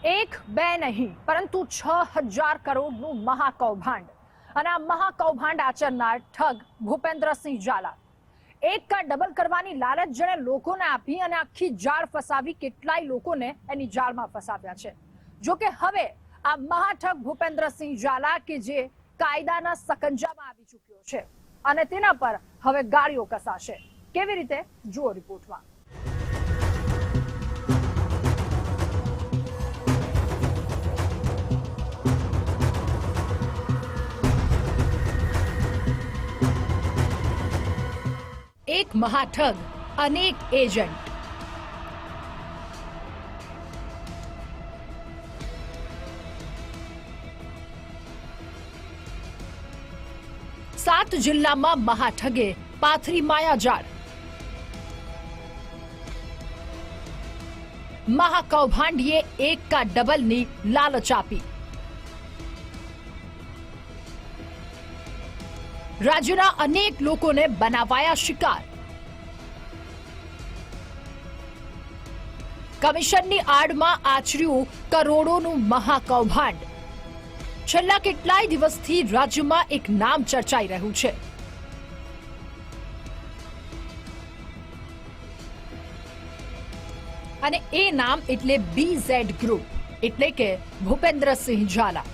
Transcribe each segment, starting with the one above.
એક બે નહીં પરંતુ 6000 કરોડનું મહાકૌભાંડ અને આ મહાકૌભાંડ આચરનાર ઠગ ભૂપેન્દ્રસિંહ ઝાલા એક કા ડબલ કરવાની લાલચ જેણે લોકોને આપી અને આખી જાળ ફસાવી કેટલાય લોકોને એની જાળમાં ફસાવ્યા છે। જો કે હવે આ મહાઠગ ભૂપેન્દ્રસિંહ ઝાલા કે જે કાયદાના સકંજામાં આવી ચૂક્યો છે અને તેના પર હવે ગાળીઓ કસાશે। કેવી રીતે જુઓ રિપોર્ટમાં। एक महाठग अनेक एजेंट। 7 જિલ્લામાં મહાઠગે પાથરી માયાજાળ। મહાકૌભાંડીએ એક કા ડબલની લાલચ આપી। રાજ્યના અનેક લોકોને બનાવાયા શિકાર। કમિશનની આડમાં આચર્યું કરોડોનું મહાકૌભાંડ। છેલ્લા કેટલાય દિવસથી રાજ્યમાં એક નામ ચર્ચાઈ રહ્યું છે। અને એ નામ એટલે BZ ગ્રુપ, એટલે કે ભૂપેન્દ્રસિંહ ઝાલા,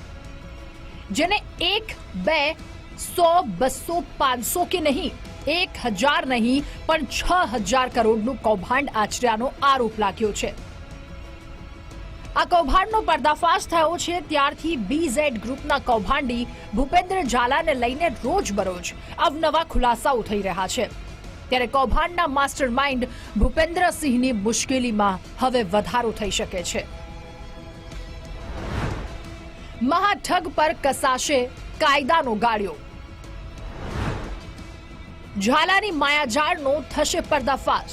જેને 1 2 100 200 500 કે નહીં 1000 નહીં પણ 6000 કરોડનું કૌભાંડ આચર્યાનો આરોપ લાગ્યો છે। આ કૌભાંડનો પર્દાફાશ થયો છે ત્યારથી BZ ગ્રુપના કૌભાંડી ભૂપેન્દ્ર ઝાલાને લઈને રોજબરોજ અવનવા ખુલાસાઓ થઈ રહ્યા છે। ત્યારે કૌભાંડના માસ્ટર માઇન્ડ ભૂપેન્દ્રસિંહની મુશ્કેલીમાં હવે વધારો થઈ શકે છે। મહાઠગ પર કસાશે કાયદાનો ગાળ્યો। ઝાલાની માયાજાળનો થશે પર્દાફાશ।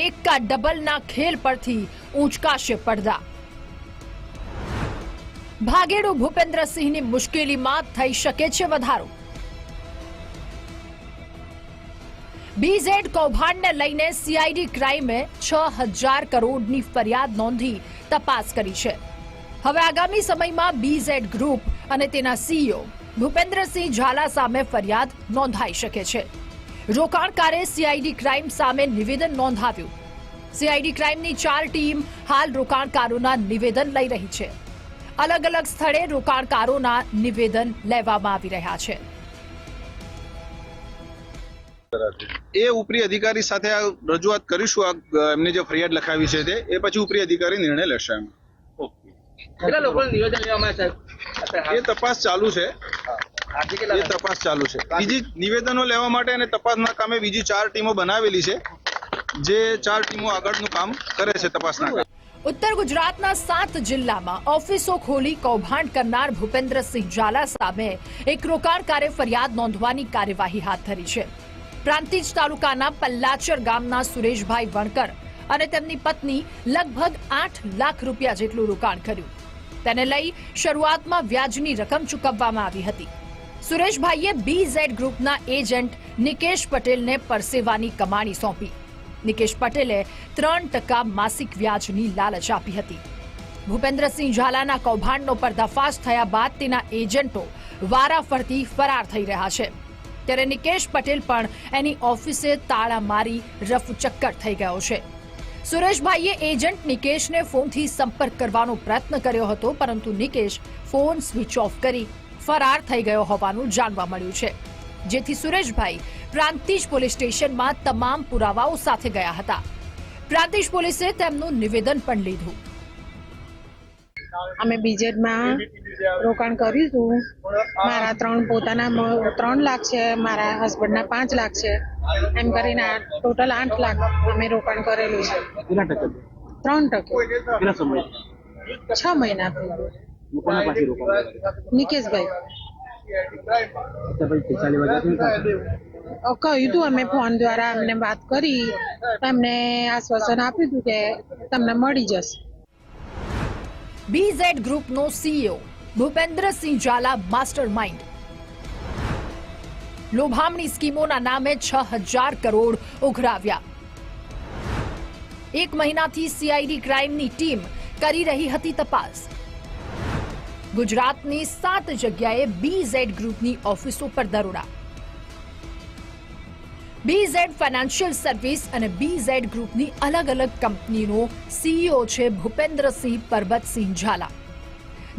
એક કા ડબલના ખેલ પરથી ઊંચકાશે પડદા। ભાગેડુ ભૂપેન્દ્રસિંહની મુશ્કેલીમાં થઈ શકે છે વધારો। BZ કૌભાંડને લઈને CID ક્રાઇમે 6000 કરોડની ફરિયાદ નોંધી તપાસ કરી છે। હવે આગામી સમયમાં BZ ગ્રુપ અને તેના CEO ભૂપેન્દ્રસિંહ ઝાલા સામે ફરિયાદ નોંધાઈ શકે છે। રોકાણકારે CID ક્રાઇમ સામે નિવેદન નોંધાવ્યું। CID ક્રાઇમની 4 ટીમ હાલ રોકાણકારોના નિવેદન લઈ રહી છે। અલગ અલગ સ્થળે રોકાણકારોના નિવેદન લેવામાં આવી રહ્યા છે। એ ઉપરી અધિકારી સાથે રજૂઆત કરીશું। એમને જે ફરિયાદ લખાવી છે તે એ પછી ઉપરી અધિકારી નિર્ણય લેશે। કેટલા લોકોને નિવેદન લેવામાં સાહેબ? એ તપાસ ચાલુ છે। એ તપાસ ચાલુ છે। બીજી નિવેદનો લેવા માટે અને તપાસના કામે બીજી 4 ટીમો બનાવેલી છે, જે 4 ટીમો આગળનું કામ કરે છે તપાસના કામ। ઉત્તર ગુજરાતના 7 જિલ્લામાં ઓફિસો ખોલી કૌભાંડ કરનાર ભૂપેન્દ્રસિંહ ઝાલા સામે એક રોકાણકારે ફરિયાદ નોંધવાની કાર્યવાહી હાથ ધરી છે। પ્રાંતિજ તાલુકાના પલ્લાચર ગામના સુરેશભાઈ વણકર અને તેમની પત્ની લગભગ 8 લાખ રૂપિયા જેટલું રોકાણ કર્યું। તેને લઈ શરૂઆતમાં વ્યાજની રકમ ચૂકવવામાં આવી હતી। સુરેશભાઈએ BZ ગ્રુપના એજન્ટ નિકેશ પટેલને પરસેવાની કમાણી સોંપી। નિકેશ પટેલે 3% માસિક વ્યાજની લાલચ આપી હતી। ભૂપેન્દ્રસિંહ ઝાલાના કૌભાંડનો પર્દાફાશ થયા બાદ તેના એજન્ટો વારાફરતી ફરાર થઈ રહ્યા છે। ત્યારે નિકેશ પટેલ પણ એની ઓફિસે તાળા મારી રફુચક્કર થઈ ગયો છે। સુરેશભાઈએ એજન્ટ નિકેશને ફોનથી સંપર્ક કરવાનો પ્રયત્ન કર્યો હતો, પરંતુ નિકેશ ફોન સ્વિચ ઓફ કરી ફરાર થઈ ગયો હોવાનું જાણવા મળ્યું છે, જેથી સુરેશભાઈ પ્રાંતિજ પોલીસ સ્ટેશનમાં તમામ પુરાવાઓ સાથે ગયા હતા। પ્રાંતિજ પોલીસે તેમનું નિવેદન પણ લીધું। અમે BZમાં રોકાણ કર્યું હતું। મારા પોતાના 3 લાખ છે, મારા હસબન્ડના 5 લાખ છે, એમ કરીને ટોટલ 8 લાખ અમે રોકાણ કરેલું છે। 3%। 6 મહિના નિકેશભાઈ કહ્યું હતું, અમે ફોન દ્વારા અમને વાત કરી, એમને આશ્વાસન આપ્યું હતું કે તમને મળી જશે। BZ ગ્રુપનો CEO Bhupendrasinh Zala mastermind. લોભામણી સ્કીમોના નામે 6000 કરોડ ઉઘરાવ્યા। એક મહિનાથી CID ક્રાઇમની ટીમ કરી રહી હતી તપાસ. ગુજરાતની 7 જગ્યાએ BZ ગ્રુપની ઓફિસો પર દરોડા. BZ ફાઇનાન્શિયલ સર્વિસ અને BZ ગ્રુપની અલગ અલગ કંપનીનો CEO છે ભૂપેન્દ્રસિંહ પરબતસિંહ ઝાલા,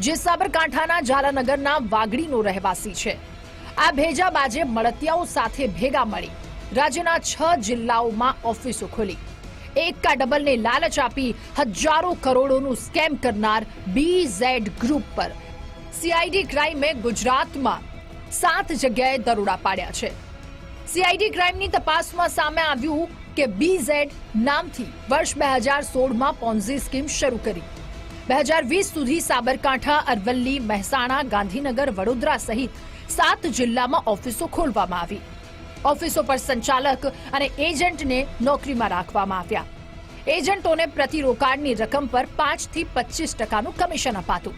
જે સાબરકાંઠાના ઝાલાનગરના વાગડીનો રહેવાસી છે. આ ભેજાબાજે મળતિયાઓ સાથે ભેગા મળી રાજ્યના 6 જિલ્લાઓમાં ઓફિસો ખોલી એકા ડબલને લાલચ આપી હજારો કરોડોનું સ્કેમ કરનાર BZ ગ્રુપ પર CID ક્રાઇમે ગુજરાતમાં 7 જગ્યાએ દરોડા પાડ્યા છે. CID ક્રાઇમની તપાસમાં સામે આવ્યું કે BZ નામથી વર્ષ 2016માં પોન્ઝી સ્કીમ શરૂ કરી. 2020 સુધી સાબરકાંઠા, અરવલ્લી, મહેસાણા, ગાંધીનગર, વડોદરા સહિત 7 જિલ્લામાં ઓફિસો ખોલવામાં આવી. ઓફિસો પર સંચાલક અને એજન્ટને નોકરીમાં રાખવામાં આવ્યા. એજન્ટોને પ્રતિ રોકાણની રકમ પર 5 થી 25% કમિશન અપાતું,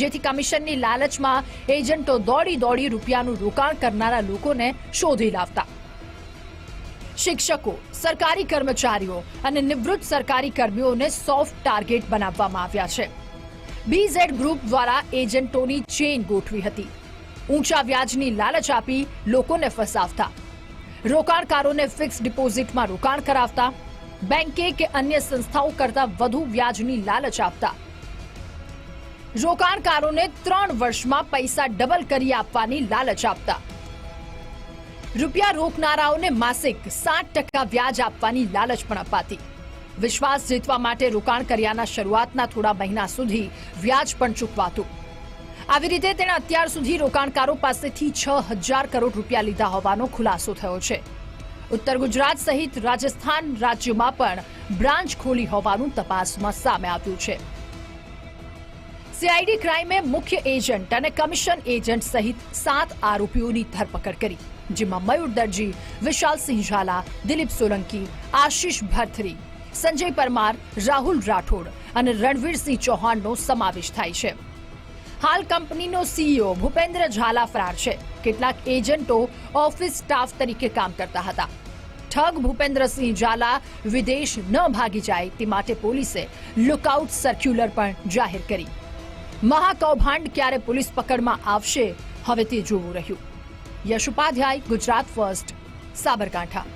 જેથી કમિશનની લાલચમાં એજન્ટો દોડી રૂપિયાનું રોકાણ કરનારા લોકોને શોધી લાવતા. શિક્ષકો, સરકારી કર્મચારીઓ અને નિવૃત્ત સરકારી કર્મીઓને સોફ્ટ ટાર્ગેટ બનાવવામાં આવ્યા છે. BZ ગ્રુપ દ્વારા એજન્ટોની ચેઇન ગોઠવી હતી. ઊંચા વ્યાજની લાલચ આપી લોકોને ફસાવતા, રોકાણકારોને ફિક્સ ડિપોઝિટમાં રોકાણ કરાવતા, બેંકે કે અન્ય સંસ્થાઓ કરતા વધુ વ્યાજની લાલચ આપતા, રોકાણકારોને 3 વર્ષમાં પૈસા ડબલ કરી આપવાની લાલચ આપતા, રૂપિયા રોકનારાઓને માસિક 7% વ્યાજ આપવાની લાલચ પણ અપાતી. વિશ્વાસ જીતવા માટે રોકાણ કર્યાના શરૂઆતના થોડા મહિના સુધી વ્યાજ પણ ચૂકવાતું. આવી રીતે તેણે અત્યાર સુધી રોકાણકારો પાસેથી 6,000 કરોડ રૂપિયા લીધા હોવાનો ખુલાસો થયો છે. ઉત્તર ગુજરાત સહિત રાજસ્થાન રાજ્યમાં પણ બ્રાન્ચ ખોલી હોવાનું તપાસમાં સામે આવ્યું છે. CID ક્રાઇમે મુખ્ય એજન્ટ અને કમિશન એજન્ટ સહિત 7 આરોપીઓની ધરપકડ કરી, જેમાં મયુર દરજી, વિશાલસિંહ ઝાલા, દિલીપ સોલંકી, આશિષ ભરથરી, સંજય પરમાર, રાહુલ રાઠોડ અને રણવીરસિંહ ચૌહાણનો સમાવેશ થાય છે. હાલ કંપનીનો CEO ભૂપેન્દ્ર ઝાલા ફરાર છે. કેટલાક એજન્ટો ઓફિસ સ્ટાફ તરીકે કામ કરતા હતા. ઠગ ભૂપેન્દ્રસિંહ ઝાલા વિદેશ ન ભાગી જાય તે માટે પોલીસે લુકઆઉટ સર્ક્યુલર પણ જાહેર કરી. મહાકૌભાંડ ક્યારે પોલીસ પકડમાં આવશે હવે તે જોવું રહ્યું. યશ ઉપાધ્યાય, ગુજરાત ફર્સ્ટ, સાબરકાંઠા.